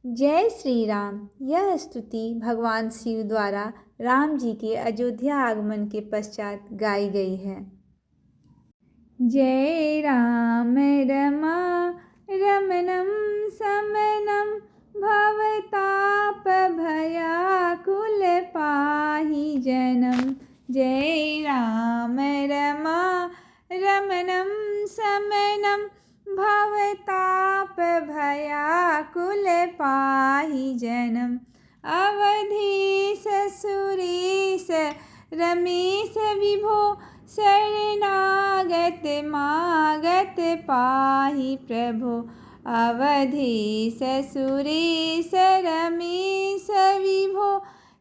जय श्री राम। यह स्तुति भगवान शिव द्वारा राम जी के अयोध्या आगमन के पश्चात गाई गई है। जय राम रमा रमणं समनं भवताप भयाकुल पाहि जनम। जय राम रमा रमणं समनं भवताप भयाकुल पाहि जनम। अवधेश सुरेश रमेश विभो शरणागत मागत पाहि प्रभो। अवधेश सुरेश रमेश विभो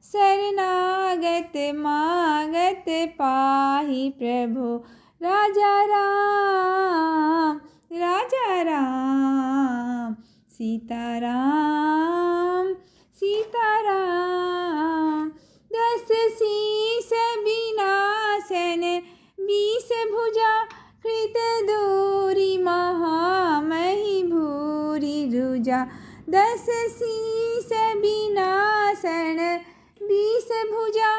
शरणागत मागत पाहि प्रभो। राजा राम राजा राम सीताराम सीताराम। 10 शीस विनाशन 20 भुजा कृत दूरी महामहि भूरि रुजा। 10 शीस विनाशन 20 भुजा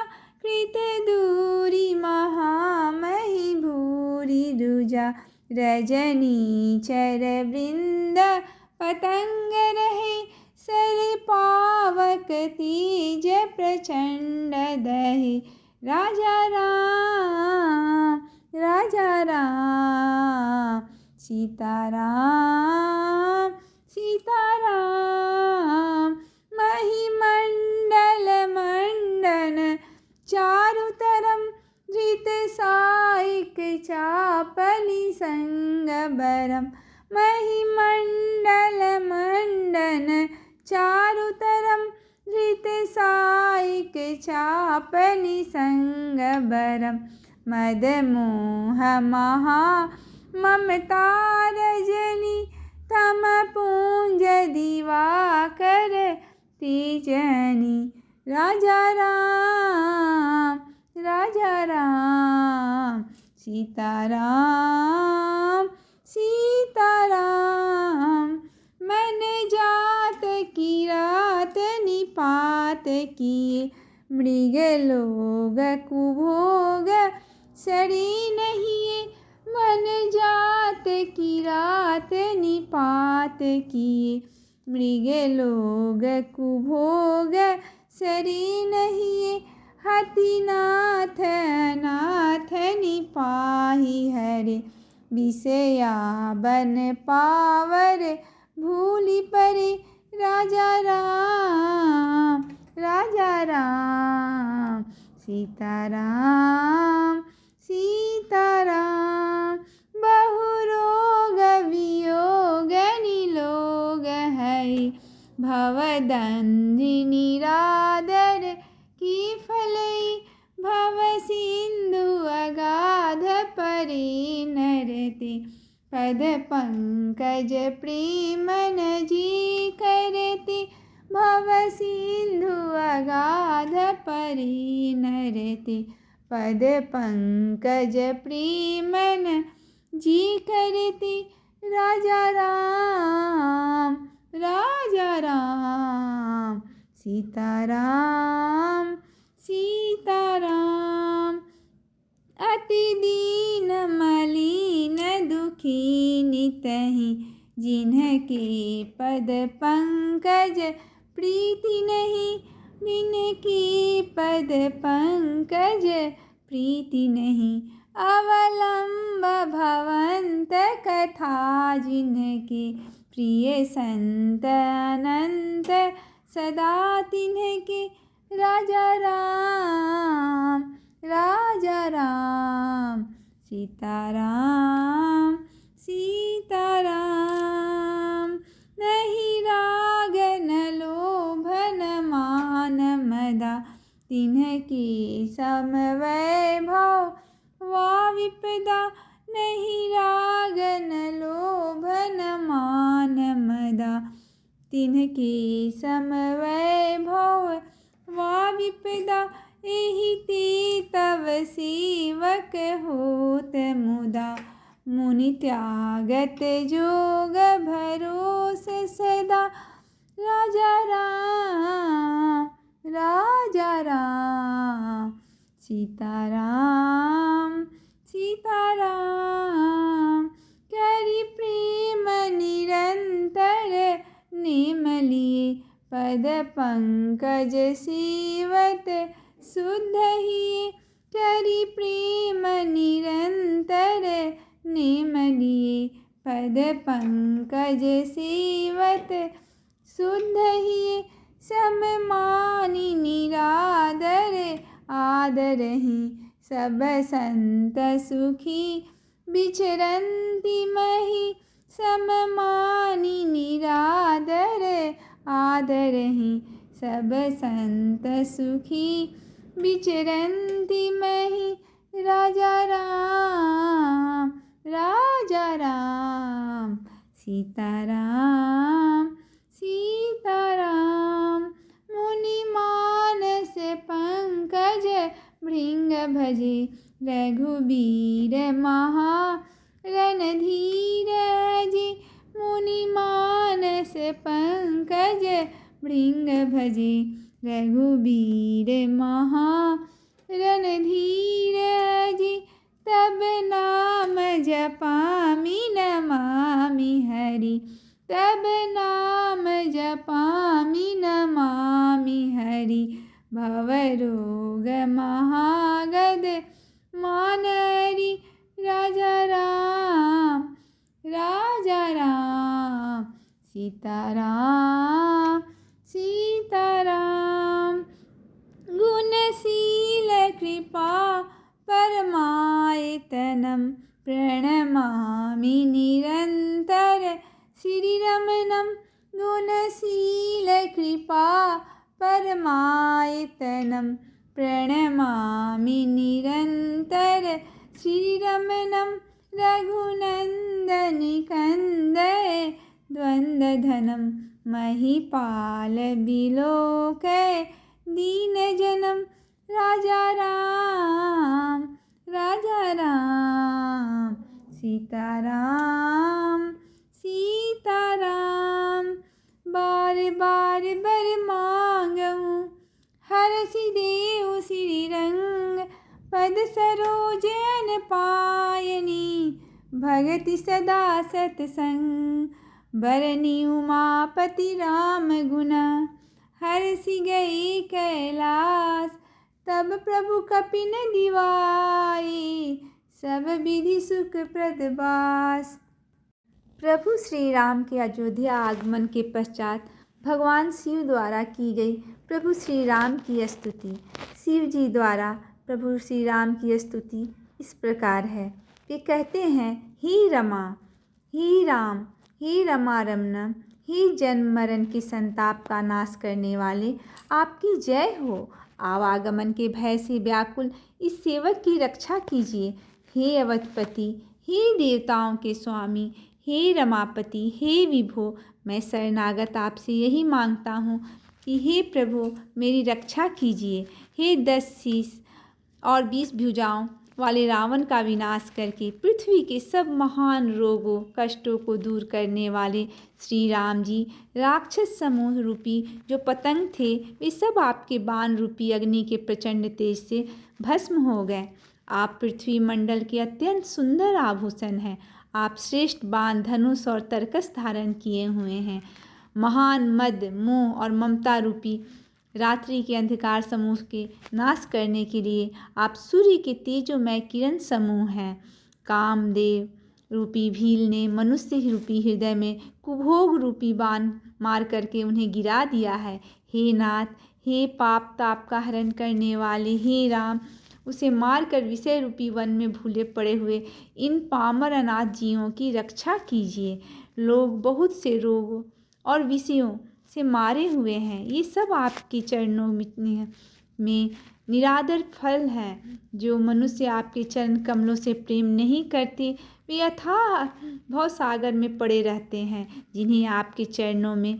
कृत दूरी महामहि भूरि रुजा। रजनी चर वृंद पतंग रहे सर पावक तेज प्रचंड दहे। राजा राम सीताराम सीताराम। महिमंडल मंडन चारु तरम धृत साइक चापली संग बरम। महिमंडल मंडन चारु तरम धृत साइक चापली संग बरम। मद मोह महा ममता रजनी तम पूंज दिवाकर तेजनी। राजा राम सीताराम सीताराम। मन जात की रात निपात किए मृग लोग कुभोग सरी नहीं। मन जात की रात निपात किए मृग लोग कुभोग सरी नहीं। हतिनाथ नाथ निपाहि हरे विषया बन पावर भूलि परे। राजा राम सीताराम सीताराम। बहु रोग वियोग निलोग है भवदंधि निरादर की फलई। भव सिंधु अगाध परे नरते पद पंकज प्रेमन जी करते। भव सिंधु अगाध परे नरते पद पंकज प्रेमन जी करते। राजा राम सीताराम सीताराम। अति दीन मलिन दुखी नितहि जिनके पद पंकज प्रीति नहीं। जिनके पद पंकज प्रीति नहीं। अवलंब भवंत कथा जिनके प्रिय संत अनंत सदा तिन्हके। राजा राम सीताराम सीताराम। नहीं राग न लोभ न मान मदा तिन्हके सम वैभव वा विपदा। नहीं राग न लोभ न मान मदा तिन्हके सम वैभव वा विपदा। एहि ते तव सेवक होत मुदा मुनि त्यागत जोग भरोस सदा। राजा सीताराम सीताराम करि प्रेम निरंतर नेम लिए पद पंकज सेवत शुद्ध ही करि प्रेम निरंतर नेम लिए पद पंकज सेवत शुद्ध ही सम मानि निरादर आदरहि सब संत सुखी विचरन्ति महि सम मानि निरादर आदरहि सब संत सुखी विचरन्ति महि राजा राम सीताराम सीताराम मुनि मानस पंकज भृंग भजे रघुबीर महा रणधीर जी मुनि मानस पंकज भृंग भजे रघुबीर महा रणधीर जी तब नाम जपामि नमामि हरि तब नाम जपामि नमामि हरि भवरोग महागद मानरि राजा राम सीताराम सीताराम गुणशील कृपा परमायतनं प्रणमामि निरन्तर श्रीरमणं गुणशील कृपा परमायतनं प्रणमामि निरन्तर श्रीरमणं रघुनन्दनिकन्दय द्वन्द्वधनं महिपाल विलोकय दीनजनं राजा राम सीताराम सीताराम बार बार बर मांगऊँ हरषि देउ श्री रंग पद सरोज अन पायनी भगति सदा सतसंग बरनी उमापति राम गुना हरषि गए कैलास तब प्रभु कपिन दिवाए सब विधि सुख प्रदबास। प्रभु श्री राम के अयोध्या आगमन के पश्चात भगवान शिव द्वारा की गई प्रभु श्री राम की स्तुति। शिव जी द्वारा प्रभु श्री राम की स्तुति इस प्रकार है। वे कहते हैं, ही रमा ही राम ही रमा रमन ही जन्म मरण के संताप का नाश करने वाले, आपकी जय हो। आवागमन के भय से व्याकुल इस सेवक की रक्षा कीजिए। हे अवधपति, हे देवताओं के स्वामी, हे रमापति, हे विभो, मैं शरणागत आपसे यही मांगता हूँ कि हे प्रभु मेरी रक्षा कीजिए। हे 10 शीश और 20 भुजाओं वाले रावण का विनाश करके पृथ्वी के सब महान रोगों कष्टों को दूर करने वाले श्री राम जी, राक्षस समूह रूपी जो पतंग थे वे सब आपके बाण रूपी अग्नि के प्रचंड तेज से भस्म हो गए। आप पृथ्वी मंडल के अत्यंत सुंदर आभूषण हैं। आप श्रेष्ठ बाण, धनुष और तरकस धारण किए हुए हैं। महान मद, मोह और ममता रूपी रात्रि के अंधकार समूह के नाश करने के लिए आप सूर्य के तेजोमय किरण समूह हैं। कामदेव रूपी भील ने मनुष्य रूपी हृदय में कुभोग रूपी बाण मार करके उन्हें गिरा दिया है। हे नाथ, हे पाप ताप का हरण करने वाले, हे राम, उसे मारकर विषय रूपी वन में भूले पड़े हुए इन पामर अनाथ जीवों की रक्षा कीजिए। लोग बहुत से रोगों और विषयों से मारे हुए हैं। ये सब आपके चरणों में निरादर फल है। जो मनुष्य आपके चरण कमलों से प्रेम नहीं करते वे अथाह भवसागर में पड़े रहते हैं। जिन्हें आपके चरणों में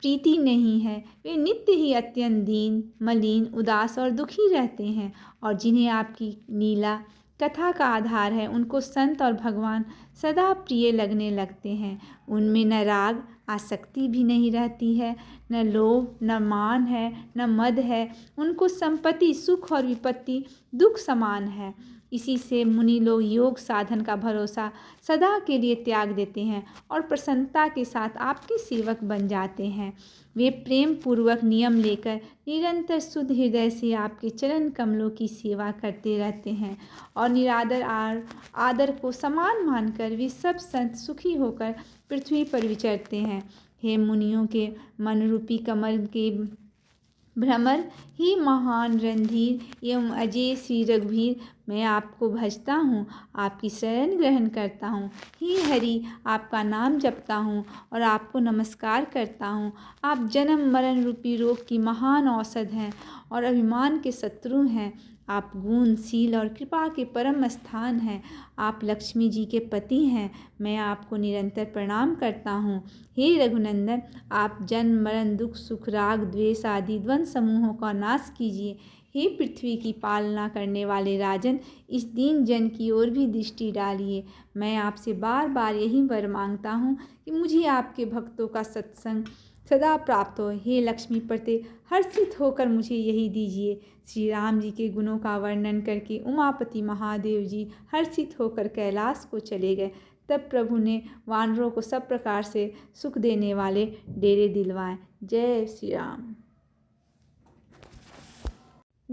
प्रीति नहीं है वे नित्य ही अत्यंत दीन, मलिन, उदास और दुखी रहते हैं। और जिन्हें आपकी लीला कथा का आधार है उनको संत और भगवान सदा प्रिय लगने लगते हैं। उनमें न राग आसक्ति भी नहीं रहती है, न लोभ, न मान है, न मद है। उनको संपत्ति, सुख और विपत्ति दुख समान है। इसी से मुनि लोग योग साधन का भरोसा सदा के लिए त्याग देते हैं और प्रसन्नता के साथ आपके सेवक बन जाते हैं। वे प्रेम पूर्वक नियम लेकर निरंतर शुद्ध हृदय से आपके चरण कमलों की सेवा करते रहते हैं और निरादर आदर को समान मानकर वे सब संत सुखी होकर पृथ्वी पर विचरते हैं। हे मुनियों के मन रूपी कमल के भ्रमर, ही महान रणधीर एवं अजय श्री रघुवीर, मैं आपको भजता हूँ, आपकी शरण ग्रहण करता हूँ। हे हरि, आपका नाम जपता हूँ और आपको नमस्कार करता हूँ। आप जन्म मरण रूपी रोग की महान औषध हैं और अभिमान के शत्रु हैं। आप गुण, शील और कृपा के परम स्थान हैं। आप लक्ष्मी जी के पति हैं। मैं आपको निरंतर प्रणाम करता हूँ। हे रघुनंदन, आप जन्म मरण दुख सुख राग द्वेष आदि द्वंद्व समूहों का नाश कीजिए। हे पृथ्वी की पालना करने वाले राजन, इस दीन जन की ओर भी दृष्टि डालिए। मैं आपसे बार बार यही वर मांगता हूँ कि मुझे आपके भक्तों का सत्संग सदा प्राप्त हो। हे लक्ष्मीपते, हर्षित होकर मुझे यही दीजिए। श्री राम जी के गुणों का वर्णन करके उमापति महादेव जी हर्षित होकर कैलाश को चले गए। तब प्रभु ने वानरों को सब प्रकार से सुख देने वाले डेरे दिलवाए। जय श्री राम।